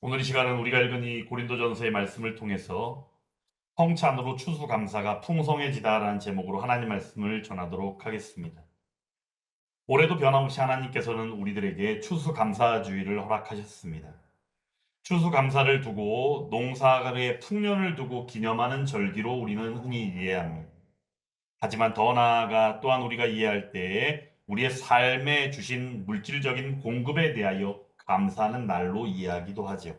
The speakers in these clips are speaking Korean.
오늘 이 시간은 우리가 읽은 이 고린도전서의 말씀을 통해서 성찬으로 추수감사가 풍성해지다라는 제목으로 하나님 말씀을 전하도록 하겠습니다. 올해도 변함없이 하나님께서는 우리들에게 추수감사주의를 허락하셨습니다. 추수감사를 두고 농사의 풍년을 두고 기념하는 절기로 우리는 흔히 이해합니다. 하지만 더 나아가 또한 우리가 이해할 때에 우리의 삶에 주신 물질적인 공급에 대하여 감사하는 날로 이해하기도 하죠.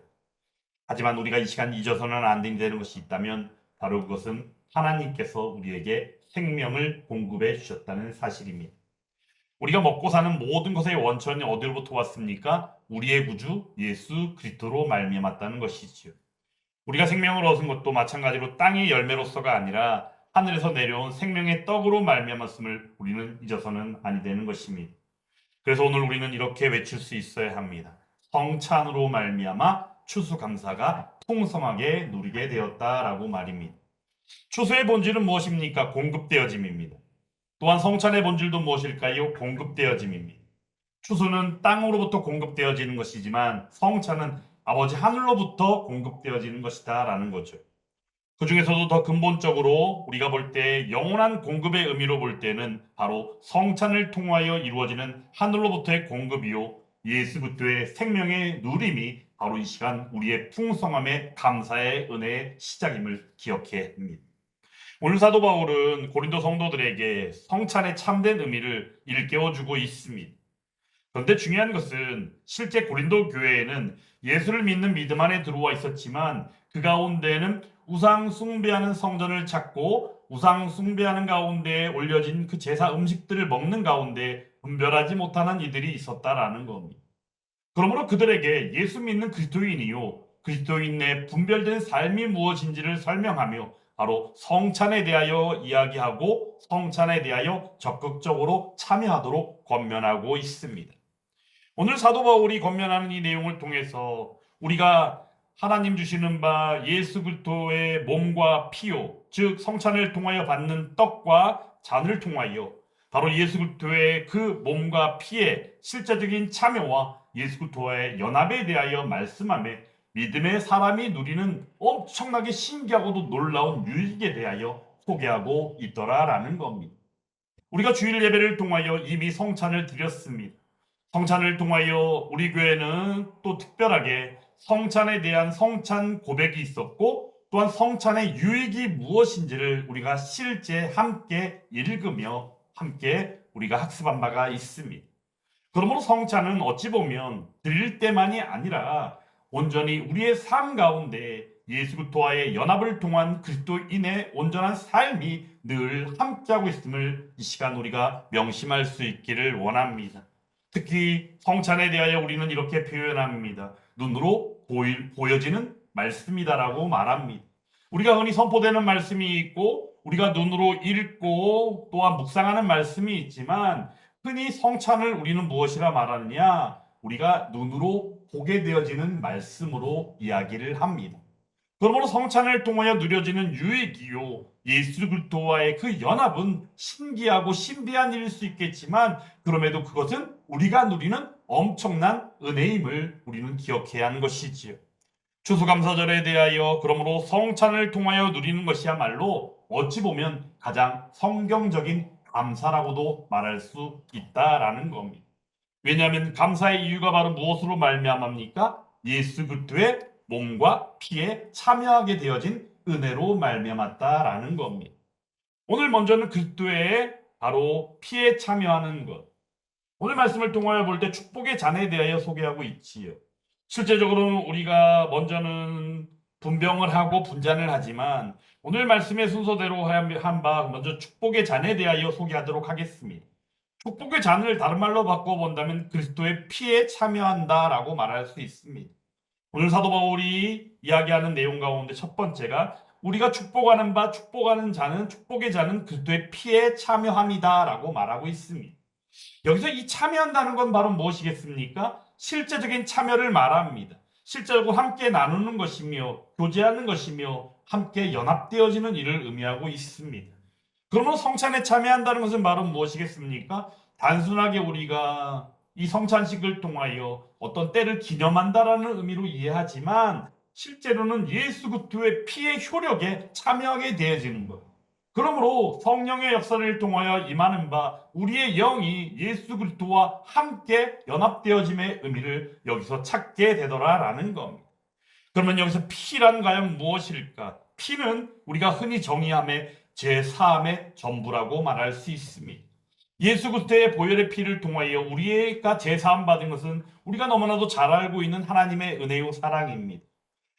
하지만 우리가 이 시간 잊어서는 안 되는 것이 있다면 바로 그것은 하나님께서 우리에게 생명을 공급해 주셨다는 사실입니다. 우리가 먹고 사는 모든 것의 원천이 어디로부터 왔습니까? 우리의 구주 예수 그리스도로 말미암았다는 것이지요. 우리가 생명을 얻은 것도 마찬가지로 땅의 열매로서가 아니라 하늘에서 내려온 생명의 떡으로 말미암았음을 우리는 잊어서는 아니 되는 것입니다. 그래서 오늘 우리는 이렇게 외칠 수 있어야 합니다. 성찬으로 말미암아 추수감사가 풍성하게 누리게 되었다라고 말입니다. 추수의 본질은 무엇입니까? 공급되어짐입니다. 또한 성찬의 본질도 무엇일까요? 공급되어짐입니다. 추수는 땅으로부터 공급되어지는 것이지만 성찬은 아버지 하늘로부터 공급되어지는 것이다라는 거죠. 그 중에서도 더 근본적으로 우리가 볼 때 영원한 공급의 의미로 볼 때는 바로 성찬을 통하여 이루어지는 하늘로부터의 공급이요 예수 그리스도의 생명의 누림이 바로 이 시간 우리의 풍성함의 감사의 은혜의 시작임을 기억해야 합니다. 오늘 사도 바울은 고린도 성도들에게 성찬의 참된 의미를 일깨워주고 있습니다. 그런데 중요한 것은 실제 고린도 교회에는 예수를 믿는 믿음 안에 들어와 있었지만 그 가운데에는 우상 숭배하는 성전을 찾고 우상 숭배하는 가운데 올려진 그 제사 음식들을 먹는 가운데 분별하지 못하는 이들이 있었다라는 겁니다. 그러므로 그들에게 예수 믿는 그리스도인이요 그리스도인의 분별된 삶이 무엇인지를 설명하며 바로 성찬에 대하여 이야기하고 성찬에 대하여 적극적으로 참여하도록 권면하고 있습니다. 오늘 사도 바울이 권면하는 이 내용을 통해서 우리가 하나님 주시는 바 예수 그리스도의 몸과 피요, 즉 성찬을 통하여 받는 떡과 잔을 통하여 바로 예수 그리스도의 그 몸과 피의 실제적인 참여와 예수 그리스도와의 연합에 대하여 말씀하며 믿음의 사람이 누리는 엄청나게 신기하고도 놀라운 유익에 대하여 소개하고 있더라라는 겁니다. 우리가 주일 예배를 통하여 이미 성찬을 드렸습니다. 성찬을 통하여 우리 교회는 또 특별하게 성찬에 대한 성찬 고백이 있었고 또한 성찬의 유익이 무엇인지를 우리가 실제 함께 읽으며 함께 우리가 학습한 바가 있습니다. 그러므로 성찬은 어찌 보면 드릴 때만이 아니라 온전히 우리의 삶 가운데 예수 그리스도와의 연합을 통한 그리스도인의 온전한 삶이 늘 함께하고 있음을 이 시간 우리가 명심할 수 있기를 원합니다. 특히 성찬에 대하여 우리는 이렇게 표현합니다. 눈으로 보여지는 말씀이다라고 말합니다. 우리가 흔히 선포되는 말씀이 있고 우리가 눈으로 읽고 또한 묵상하는 말씀이 있지만 흔히 성찬을 우리는 무엇이라 말하느냐? 우리가 눈으로 보게 되어지는 말씀으로 이야기를 합니다. 그러므로 성찬을 통하여 누려지는 유익이요 예수 그리스도와의 그 연합은 신기하고 신비한 일일 수 있겠지만 그럼에도 그것은 우리가 누리는 엄청난 은혜임을 우리는 기억해야 하는 것이지요. 추수감사절에 대하여 그러므로 성찬을 통하여 누리는 것이야말로 어찌 보면 가장 성경적인 감사라고도 말할 수 있다라는 겁니다. 왜냐하면 감사의 이유가 바로 무엇으로 말미암합니까? 예수 그리스도의 몸과 피에 참여하게 되어진 은혜로 말미암았다라는 겁니다. 오늘 먼저는 그리스도의 바로 피에 참여하는 것. 오늘 말씀을 통하여 볼 때 축복의 잔에 대하여 소개하고 있지요. 실제적으로는 우리가 먼저는 분병을 하고 분잔을 하지만 오늘 말씀의 순서대로 한 바 먼저 축복의 잔에 대하여 소개하도록 하겠습니다. 축복의 잔을 다른 말로 바꿔본다면 그리스도의 피에 참여한다라고 말할 수 있습니다. 오늘 사도 바울이 이야기하는 내용 가운데 첫 번째가 우리가 축복하는 바 축복하는 잔은 축복의 잔은 그리스도의 피에 참여함이다라고 말하고 있습니다. 여기서 이 참여한다는 건 바로 무엇이겠습니까? 실제적인 참여를 말합니다. 실제적으로 함께 나누는 것이며 교제하는 것이며 함께 연합되어지는 일을 의미하고 있습니다. 그러면 성찬에 참여한다는 것은 바로 무엇이겠습니까? 단순하게 우리가 이 성찬식을 통하여 어떤 때를 기념한다라는 의미로 이해하지만 실제로는 예수 그리스도의 피의 효력에 참여하게 되어지는 것. 그러므로 성령의 역사를 통하여 임하는 바 우리의 영이 예수 그리스도와 함께 연합되어짐의 의미를 여기서 찾게 되더라라는 겁니다. 그러면 여기서 피란 과연 무엇일까? 피는 우리가 흔히 정의함의 제4함의 전부라고 말할 수 있습니다. 예수 그리스도의 보혈의 피를 통하여 우리가 제사함 받은 것은 우리가 너무나도 잘 알고 있는 하나님의 은혜요 사랑입니다.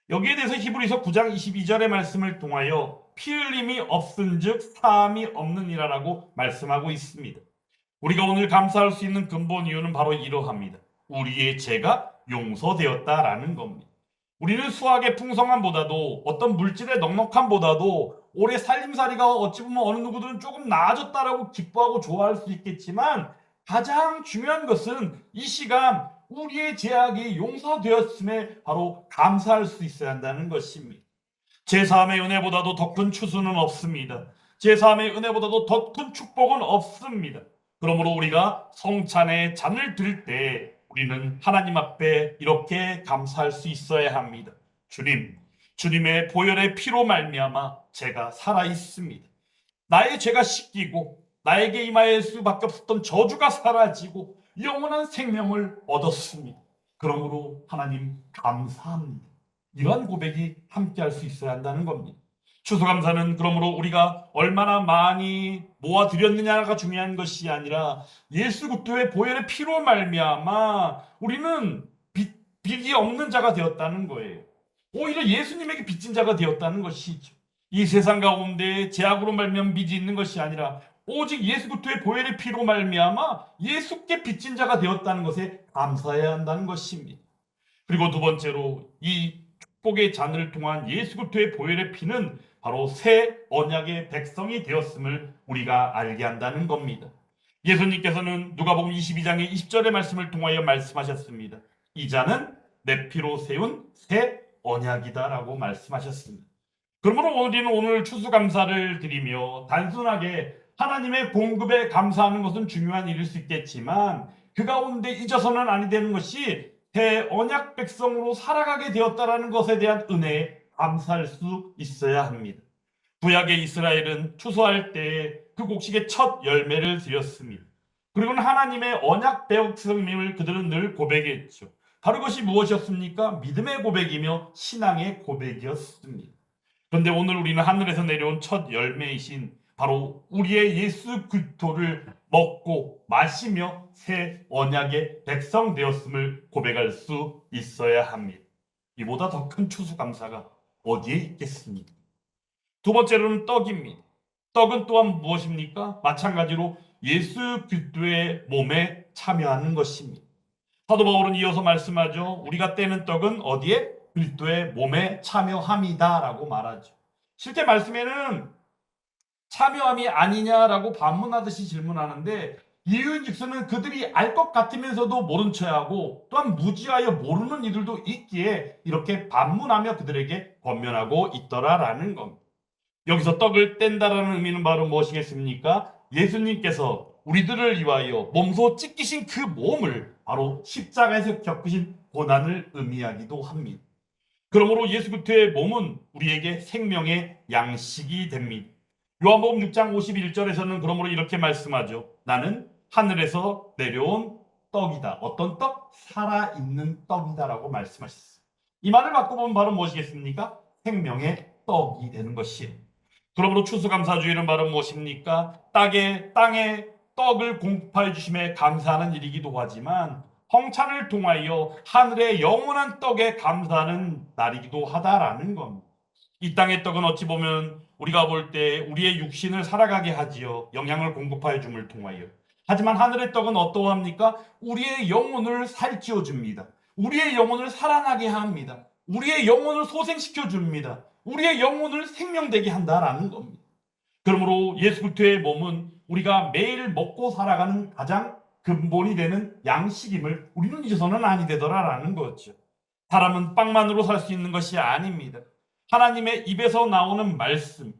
여기에 대해서 히브리서 9장 22절의 말씀을 통하여 피 흘림이 없은즉 사함이 없느니라라고 말씀하고 있습니다. 우리가 오늘 감사할 수 있는 근본 이유는 바로 이러합니다. 우리의 죄가 용서되었다라는 겁니다. 우리는 수학의 풍성함보다도 어떤 물질의 넉넉함보다도 올해 살림살이가 어찌 보면 어느 누구들은 조금 나아졌다라고 기뻐하고 좋아할 수 있겠지만 가장 중요한 것은 이 시간 우리의 죄악이 용서되었음에 바로 감사할 수 있어야 한다는 것입니다. 제3의 은혜보다도 더 큰 추수는 없습니다. 제3의 은혜보다도 더 큰 축복은 없습니다. 그러므로 우리가 성찬의 잔을 들 때 우리는 하나님 앞에 이렇게 감사할 수 있어야 합니다. 주님, 주님의 보혈의 피로 말미암아 제가 살아 있습니다. 나의 죄가 씻기고 나에게 임할 수밖에 없었던 저주가 사라지고 영원한 생명을 얻었습니다. 그러므로 하나님 감사합니다. 이러한 고백이 함께 할 수 있어야 한다는 겁니다. 추수감사는 그러므로 우리가 얼마나 많이 모아드렸느냐가 중요한 것이 아니라 예수 그리스도의 보혈의 피로 말미암아 우리는 빚이 없는 자가 되었다는 거예요. 오히려 예수님에게 빚진 자가 되었다는 것이죠. 이 세상 가운데 죄악으로 말미암아 빚이 있는 것이 아니라 오직 예수 그리스도의 보혈의 피로 말미암아 예수께 빚진 자가 되었다는 것에 감사해야 한다는 것입니다. 그리고 두 번째로 이 축복의 잔을 통한 예수 그리스도의 보혈의 피는 바로 새 언약의 백성이 되었음을 우리가 알게 한다는 겁니다. 예수님께서는 누가복음 22장의 20절의 말씀을 통하여 말씀하셨습니다. 이 잔은 내 피로 세운 새 언약이다라고 말씀하셨습니다. 그러므로 우리는 오늘 추수감사를 드리며 단순하게 하나님의 공급에 감사하는 것은 중요한 일일 수 있겠지만 그 가운데 잊어서는 아니 되는 것이 새 언약 백성으로 살아가게 되었다라는 것에 대한 은혜에 감사할 수 있어야 합니다. 구약의 이스라엘은 추수할 때 그 곡식의 첫 열매를 드렸습니다. 그리고는 하나님의 언약 백성임을 그들은 늘 고백했죠. 바로 그것이 무엇이었습니까? 믿음의 고백이며 신앙의 고백이었습니다. 그런데 오늘 우리는 하늘에서 내려온 첫 열매이신 바로 우리의 예수 그리스도를 먹고 마시며 새 언약의 백성 되었음을 고백할 수 있어야 합니다. 이보다 더 큰 추수감사가 어디에 있겠습니까? 두 번째로는 떡입니다. 떡은 또한 무엇입니까? 마찬가지로 예수 그리스도의 몸에 참여하는 것입니다. 사도 바울은 이어서 말씀하죠. 우리가 떼는 떡은 어디에? 그리스도의 몸에 참여함이다라고 말하죠. 실제 말씀에는 참여함이 아니냐라고 반문하듯이 질문하는데 이유인즉슨 그들이 알 것 같으면서도 모른 척하고 또한 무지하여 모르는 이들도 있기에 이렇게 반문하며 그들에게 권면하고 있더라라는 겁니다. 여기서 떡을 뗀다라는 의미는 바로 무엇이겠습니까? 예수님께서 우리들을 위하여 몸소 찢기신 그 몸을 바로 십자가에서 겪으신 고난을 의미하기도 합니다. 그러므로 예수 그리스도의 몸은 우리에게 생명의 양식이 됩니다. 요한복음 6장 51절에서는 그러므로 이렇게 말씀하죠. 나는 하늘에서 내려온 떡이다. 어떤 떡? 살아있는 떡이다라고 말씀하셨어요. 이 말을 바꿔보면 바로 무엇이겠습니까? 생명의 떡이 되는 것이에요. 그러므로 추수감사주일은 바로 무엇입니까? 땅에 떡을 공급하여 주심에 감사하는 일이기도 하지만 성찬을 통하여 하늘의 영원한 떡에 감사하는 날이기도 하다라는 겁니다. 이 땅의 떡은 어찌 보면 우리가 볼 때 우리의 육신을 살아가게 하지요. 영양을 공급하여 줌을 통하여. 하지만 하늘의 떡은 어떠합니까? 우리의 영혼을 살찌워 줍니다. 우리의 영혼을 살아나게 합니다. 우리의 영혼을 소생시켜 줍니다. 우리의 영혼을 생명되게 한다라는 겁니다. 그러므로 예수 그리스도의 몸은 우리가 매일 먹고 살아가는 가장 근본이 되는 양식임을 우리는 잊어서는 아니 되더라라는 거죠. 사람은 빵만으로 살 수 있는 것이 아닙니다. 하나님의 입에서 나오는 말씀,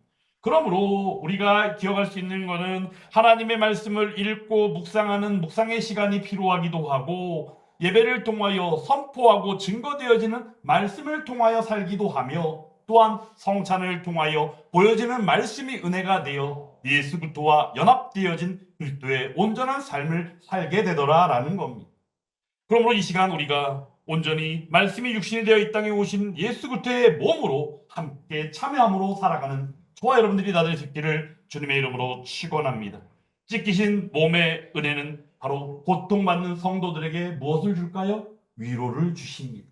그러므로 우리가 기억할 수 있는 것은 하나님의 말씀을 읽고 묵상하는 묵상의 시간이 필요하기도 하고, 예배를 통하여 선포하고 증거되어지는 말씀을 통하여 살기도 하며, 또한 성찬을 통하여 보여지는 말씀이 은혜가 되어 예수 그리스도와 연합되어진 그리스도의 온전한 삶을 살게 되더라라는 겁니다. 그러므로 이 시간 우리가 온전히 말씀이 육신이 되어 이 땅에 오신 예수 그리스도의 몸으로 함께 참여함으로 살아가는 저와 여러분들이 다 될 수 있기를 주님의 이름으로 축원합니다. 찢기신 몸의 은혜는 바로 고통받는 성도들에게 무엇을 줄까요? 위로를 주십니다.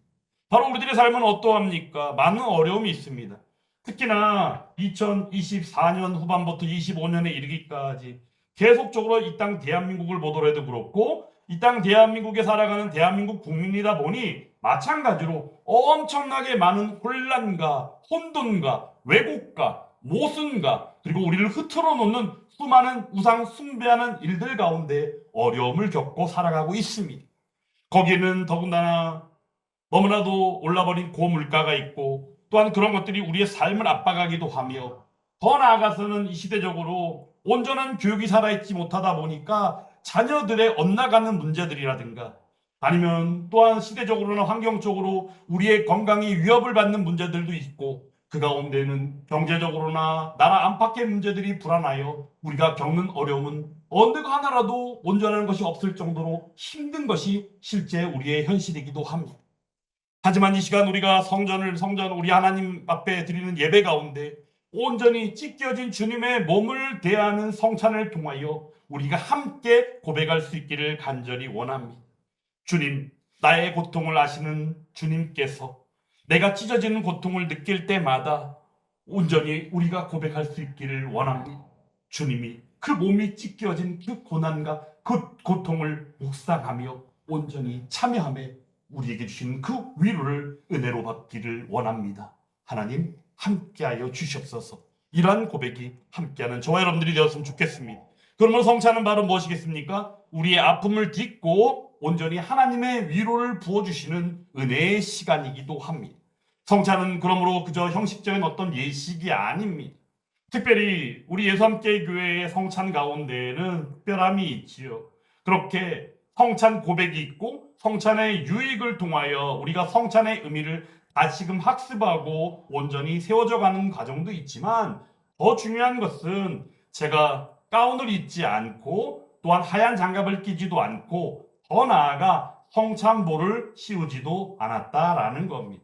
바로 우리들의 삶은 어떠합니까? 많은 어려움이 있습니다. 특히나 2024년 후반부터 25년에 이르기까지 계속적으로 이 땅 대한민국을 보더라도 그렇고, 이 땅 대한민국에 살아가는 대한민국 국민이다 보니 마찬가지로 엄청나게 많은 혼란과 혼돈과 왜곡과 모순과 그리고 우리를 흐트러 놓는 수많은 우상 숭배하는 일들 가운데 어려움을 겪고 살아가고 있습니다. 거기는 더군다나 너무나도 올라버린 고물가가 있고, 또한 그런 것들이 우리의 삶을 압박하기도 하며, 더 나아가서는 이 시대적으로 온전한 교육이 살아있지 못하다 보니까 자녀들의 엇나가는 문제들이라든가, 아니면 또한 시대적으로나 환경적으로 우리의 건강이 위협을 받는 문제들도 있고, 그 가운데는 경제적으로나 나라 안팎의 문제들이 불안하여 우리가 겪는 어려움은 어느 하나라도 온전한 것이 없을 정도로 힘든 것이 실제 우리의 현실이기도 합니다. 하지만 이 시간 우리가 성전 우리 하나님 앞에 드리는 예배 가운데 온전히 찢겨진 주님의 몸을 대하는 성찬을 통하여 우리가 함께 고백할 수 있기를 간절히 원합니다. 주님, 나의 고통을 아시는 주님께서 내가 찢어지는 고통을 느낄 때마다 온전히 우리가 고백할 수 있기를 원합니다. 주님이 그 몸이 찢겨진 그 고난과 그 고통을 묵상하며 온전히 참여하며 우리에게 주신 그 위로를 은혜로 받기를 원합니다. 하나님 함께하여 주시옵소서. 이러한 고백이 함께하는 저와 여러분들이 되었으면 좋겠습니다. 그러므로 성찬은 바로 무엇이겠습니까? 우리의 아픔을 딛고 온전히 하나님의 위로를 부어주시는 은혜의 시간이기도 합니다. 성찬은 그러므로 그저 형식적인 어떤 예식이 아닙니다. 특별히 우리 예수 함께 교회의 성찬 가운데에는 특별함이 있지요. 그렇게 성찬 고백이 있고 성찬의 유익을 통하여 우리가 성찬의 의미를 다시금 학습하고 온전히 세워져 가는 과정도 있지만, 더 중요한 것은 제가 가운을 입지 않고 또한 하얀 장갑을 끼지도 않고 더 나아가 성찬볼을 씌우지도 않았다라는 겁니다.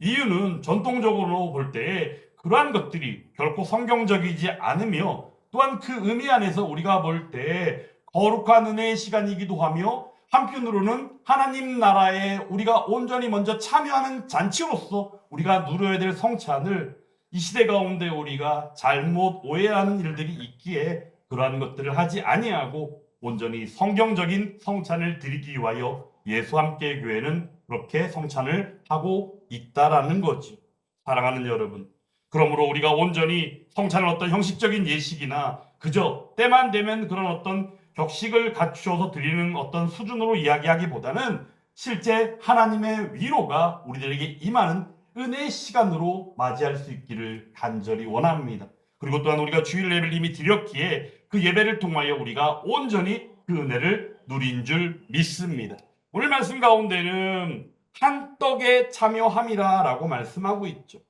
이유는 전통적으로 볼 때 그러한 것들이 결코 성경적이지 않으며, 또한 그 의미 안에서 우리가 볼 때 거룩한 은혜의 시간이기도 하며, 한편으로는 하나님 나라에 우리가 온전히 먼저 참여하는 잔치로서 우리가 누려야 될 성찬을 이 시대 가운데 우리가 잘못 오해하는 일들이 있기에 그러한 것들을 하지 아니하고 온전히 성경적인 성찬을 드리기 위하여 예수 함께 교회는 그렇게 성찬을 하고 있다라는 거지. 사랑하는 여러분, 그러므로 우리가 온전히 성찬을 어떤 형식적인 예식이나 그저 때만 되면 그런 어떤 격식을 갖추어서 드리는 어떤 수준으로 이야기하기보다는 실제 하나님의 위로가 우리들에게 임하는 은혜의 시간으로 맞이할 수 있기를 간절히 원합니다. 그리고 또한 우리가 주일 예배를 이미 드렸기에 그 예배를 통하여 우리가 온전히 그 은혜를 누린 줄 믿습니다. 오늘 말씀 가운데는 한 떡에 참여함이라 라고 말씀하고 있죠.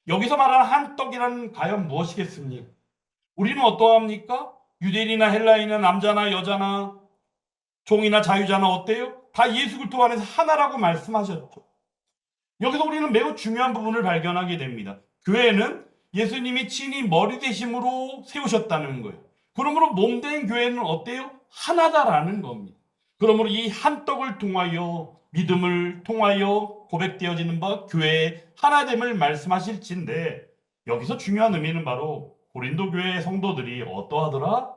여기서 말하는 한 떡이란 과연 무엇이겠습니까? 우리는 어떠합니까? 유대인이나 헬라인이나 남자나 여자나 종이나 자유자나 어때요? 다 예수 그리스도 안에서 하나라고 말씀하셨죠. 여기서 우리는 매우 중요한 부분을 발견하게 됩니다. 교회는 예수님이 친히 머리 대심으로 세우셨다는 거예요. 그러므로 몸된 교회는 어때요? 하나다라는 겁니다. 그러므로 이 한 떡을 통하여 믿음을 통하여 고백되어지는 바 교회의 하나됨을 말씀하실진데, 여기서 중요한 의미는 바로 고린도 교회의 성도들이 어떠하더라?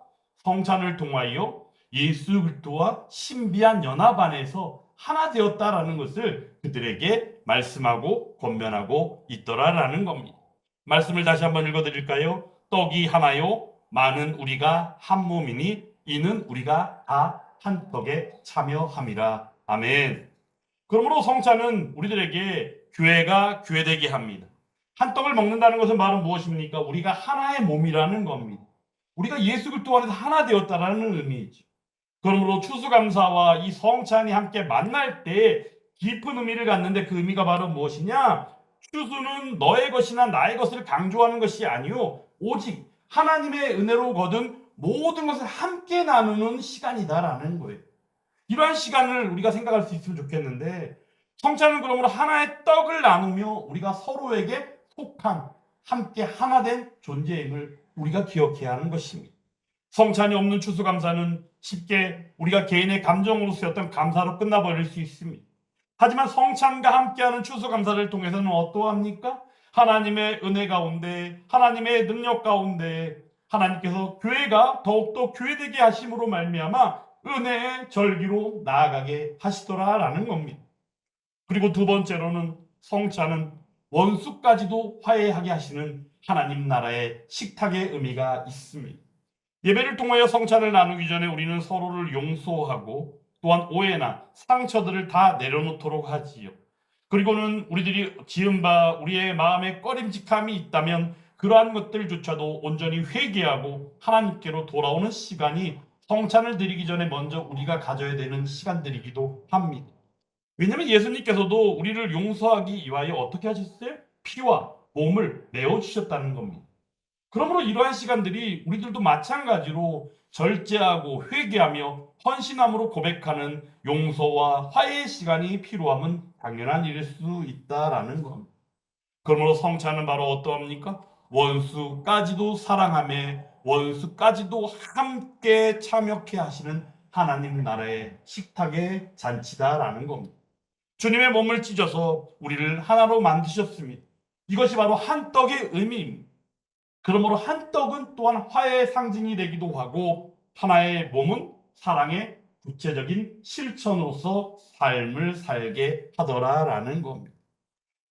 성찬을 통하여 예수 그리스도와 신비한 연합 안에서 하나 되었다라는 것을 그들에게 말씀하고 권면하고 있더라라는 겁니다. 말씀을 다시 한번 읽어드릴까요? 떡이 하나요, 많은 우리가 한 몸이니 이는 우리가 다 한 떡에 참여함이라. 아멘. 그러므로 성찬은 우리들에게 교회가 교회되게 합니다. 한 떡을 먹는다는 것은 말은 무엇입니까? 우리가 하나의 몸이라는 겁니다. 우리가 예수 그리스도 안에서 하나 되었다라는 의미이죠. 그러므로 추수감사와 이 성찬이 함께 만날 때 깊은 의미를 갖는데 그 의미가 바로 무엇이냐? 추수는 너의 것이나 나의 것을 강조하는 것이 아니요 오직 하나님의 은혜로 거둔 모든 것을 함께 나누는 시간이다라는 거예요. 이러한 시간을 우리가 생각할 수 있으면 좋겠는데, 성찬은 그러므로 하나의 떡을 나누며 우리가 서로에게 속한 함께 하나 된 존재임을 우리가 기억해야 하는 것입니다. 성찬이 없는 추수감사는 쉽게 우리가 개인의 감정으로서의 어떤 감사로 끝나버릴 수 있습니다. 하지만 성찬과 함께하는 추수감사를 통해서는 어떠합니까? 하나님의 은혜 가운데, 하나님의 능력 가운데 하나님께서 교회가 더욱더 교회되게 하심으로 말미암아 은혜의 절기로 나아가게 하시더라라는 겁니다. 그리고 두 번째로는 성찬은 원수까지도 화해하게 하시는 하나님 나라의 식탁의 의미가 있습니다. 예배를 통하여 성찬을 나누기 전에 우리는 서로를 용서하고 또한 오해나 상처들을 다 내려놓도록 하지요. 그리고는 우리들이 지은 바 우리의 마음에 꺼림직함이 있다면 그러한 것들조차도 온전히 회개하고 하나님께로 돌아오는 시간이 성찬을 드리기 전에 먼저 우리가 가져야 되는 시간들이기도 합니다. 왜냐하면 예수님께서도 우리를 용서하기 위하여 어떻게 하셨어요? 피와 몸을 내어주셨다는 겁니다. 그러므로 이러한 시간들이 우리들도 마찬가지로 절제하고 회개하며 헌신함으로 고백하는 용서와 화해의 시간이 필요함은 당연한 일일 수 있다라는 겁니다. 그러므로 성찬은 바로 어떠합니까? 원수까지도 사랑하며 원수까지도 함께 참여케 하시는 하나님 나라의 식탁의 잔치다라는 겁니다. 주님의 몸을 찢어서 우리를 하나로 만드셨습니다. 이것이 바로 한 떡의 의미입니다. 그러므로 한 떡은 또한 화해의 상징이 되기도 하고 하나의 몸은 사랑의 구체적인 실천으로서 삶을 살게 하더라라는 겁니다.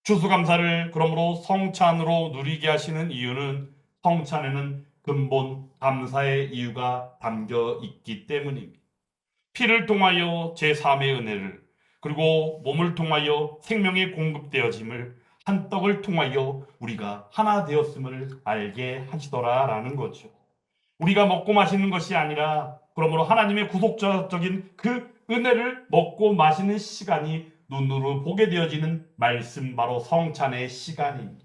추수감사를 그러므로 성찬으로 누리게 하시는 이유는 성찬에는 근본 감사의 이유가 담겨 있기 때문입니다. 피를 통하여 제3의 은혜를 그리고 몸을 통하여 생명의 공급되어짐을 한 떡을 통하여 우리가 하나 되었음을 알게 하시더라라는 거죠. 우리가 먹고 마시는 것이 아니라 그러므로 하나님의 구속적인 그 은혜를 먹고 마시는 시간이 눈으로 보게 되어지는 말씀 바로 성찬의 시간입니다.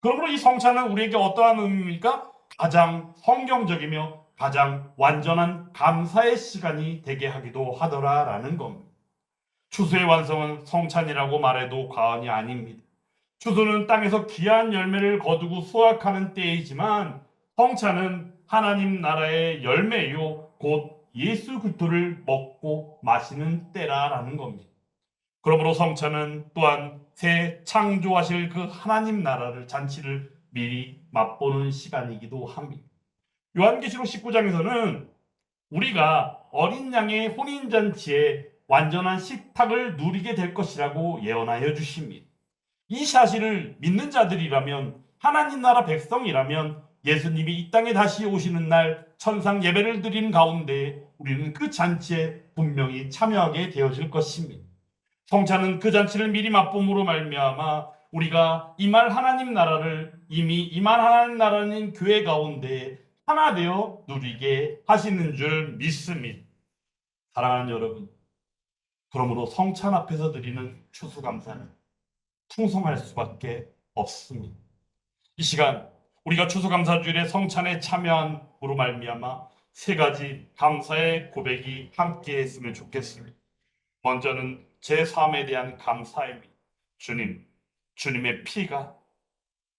그러므로 이 성찬은 우리에게 어떠한 의미입니까? 가장 성경적이며 가장 완전한 감사의 시간이 되게 하기도 하더라라는 겁니다. 추수의 완성은 성찬이라고 말해도 과언이 아닙니다. 추수는 땅에서 귀한 열매를 거두고 수확하는 때이지만 성찬은 하나님 나라의 열매요 곧 예수 그리스도를 먹고 마시는 때라라는 겁니다. 그러므로 성찬은 또한 새 창조하실 그 하나님 나라를 잔치를 미리 맛보는 시간이기도 합니다. 요한계시록 19장에서는 우리가 어린 양의 혼인잔치에 완전한 식탁을 누리게 될 것이라고 예언하여 주십니다. 이 사실을 믿는 자들이라면 하나님 나라 백성이라면 예수님이 이 땅에 다시 오시는 날 천상 예배를 드리는 가운데 우리는 그 잔치에 분명히 참여하게 되어질 것입니다. 성찬은 그 잔치를 미리 맛봄으로 말미암아 우리가 임할 하나님 나라를 이미 임한 하나님 나라는 교회 가운데 하나 되어 누리게 하시는 줄 믿습니다. 사랑하는 여러분, 그러므로 성찬 앞에서 드리는 추수감사는 풍성할 수밖에 없습니다. 이 시간 우리가 추수감사주일에 성찬에 참여함으로 말미암아 세 가지 감사의 고백이 함께 했으면 좋겠습니다. 먼저는 제 삶에 대한 감사입니다. 주님, 주님의 피가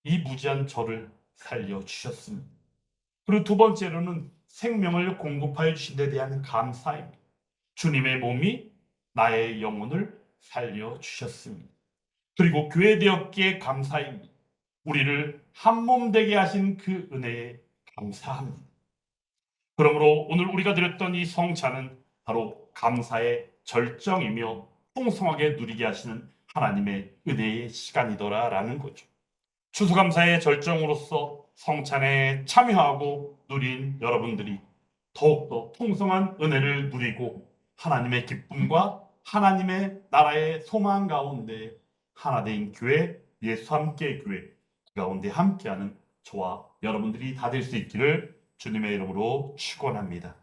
이 무지한 저를 살려주셨습니다. 그리고 두 번째로는 생명을 공급하여 주신 데 대한 감사입니다. 주님의 몸이 나의 영혼을 살려주셨습니다. 그리고 교회되었기에 감사입니다. 우리를 한 몸 되게 하신 그 은혜에 감사합니다. 그러므로 오늘 우리가 드렸던 이 성찬은 바로 감사의 절정이며 풍성하게 누리게 하시는 하나님의 은혜의 시간이더라라는 거죠. 추수감사의 절정으로서 성찬에 참여하고 누린 여러분들이 더욱더 풍성한 은혜를 누리고 하나님의 기쁨과 하나님의 나라의 소망 가운데 하나된 교회, 예수 함께 교회, 가운데 함께하는 저와 여러분들이 다 될 수 있기를 주님의 이름으로 축원합니다.